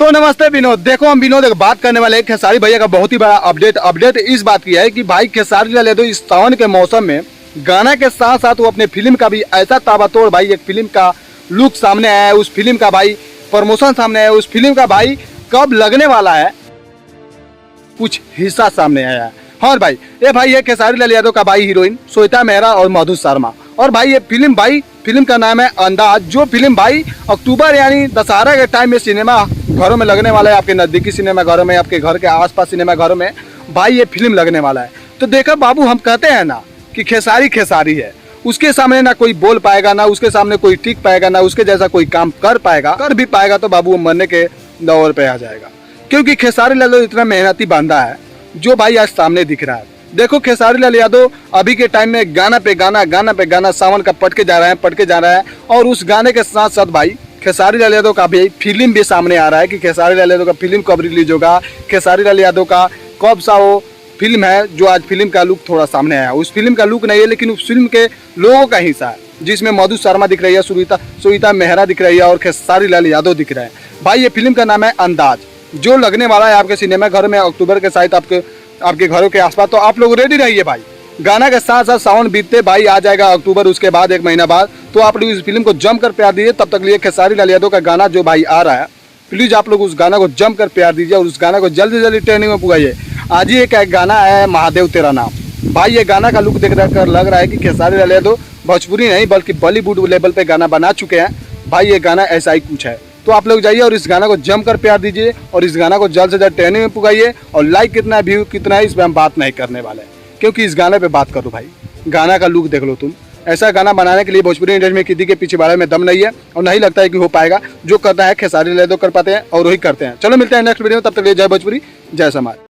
तो नमस्ते विनोद। देखो हम विनोद एक बात करने वाले हैं खेसारी भैया का बहुत ही बड़ा अपडेट इस बात की है कि भाई खेसारी लाल यादव इस सावन के मौसम में गाना के साथ साथ वो अपने फिल्म का भी ऐसा ताबड़तोड़ भाई एक फिल्म का लुक सामने आया है, उस फिल्म का भाई प्रमोशन सामने आया है, उस फिल्म का भाई कब लगने वाला है कुछ हिस्सा सामने आया है। हाँ भाई ये खेसारी लाल यादव का भाई हीरोइन श्वेता मेहरा और मधु शर्मा। और भाई ये फिल्म का नाम है अंदाज, जो फिल्म भाई अक्टूबर यानी दशहरा के टाइम में सिनेमा घरों में लगने वाला है, आपके नज़दीकी सिनेमा घरों में, आपके घर के आसपास सिनेमा घरों में भाई ये फिल्म लगने वाला है। तो देखो बाबू, हम कहते हैं ना कि खेसारी है, उसके सामने ना कोई बोल पाएगा, ना उसके सामने कोई टिक पाएगा, ना उसके जैसा कोई काम कर भी पाएगा तो बाबू वो मरने के दौर पे आ जाएगा। क्योंकि खेसारी लाल यादव इतना मेहनती बंदा है जो भाई आज सामने दिख रहा है। देखो खेसारी लाल यादव अभी के टाइम में गाना पे गाना सावन का पटके जा रहा है और उस गाने के साथ साथ भाई खेसारी लाल यादव का भी फिल्म भी सामने आ रहा है कि खेसारी लाल यादव का फिल्म कब रिलीज होगा, खेसारी लाल यादव का कब सा वो फिल्म है। जो आज फिल्म का लुक थोड़ा सामने आया, उस फिल्म का लुक नहीं है लेकिन उस फिल्म के लोगों का हिस्सा है, जिसमें मधु शर्मा दिख रही है, श्वेता मेहरा दिख रही है और खेसारी लाल यादव दिख रहे हैं। भाई ये फिल्म का नाम है अंदाज, जो लगने वाला है आपके सिनेमा घर में अक्टूबर के साथ आपके घरों के आसपास। तो आप लोग रेडी रहिए भाई, गाना के साथ साथ सावन बीतते भाई आ जाएगा अक्टूबर, उसके बाद एक महीना बाद। तो आप लोग इस फिल्म को जम कर प्यार दीजिए। तब तक लिए खेसारी लाल यादव का गाना जो भाई आ रहा है, प्लीज आप लोग उस गाना को जम कर प्यार दीजिए और उस गाना को जल्दी से जल्दी ट्रेनिंग में पुगाइए। आज ही एक गाना है महादेव तेरा नाम, भाई ये गाना का लुक देख कर लग रहा है कि खेसारी लाल यादव भोजपुरी नहीं बल्कि बॉलीवुड लेवल पे गाना बना चुके हैं। भाई ये गाना ऐसा ही कुछ है। तो आप लोग जाइए और इस गाना को जम कर प्यार दीजिए और इस गाना को जल्द से जल्द ट्रेनिंग में पुगाइए। और लाइक कितना, व्यू कितना है, इस पर हम बात नहीं करने वाले, क्योंकि इस गाने पे बात करो भाई, गाना का लुक देख लो तुम। ऐसा गाना बनाने के लिए भोजपुरी इंडस्ट्री में किसी के पीछे बारे में दम नहीं है और नहीं लगता है कि हो पाएगा। जो करता है खेसारी लाल यादव कर पाते हैं और वही करते हैं। चलो मिलते हैं नेक्स्ट वीडियो में, तब तक जय भोजपुरी, जय समाज।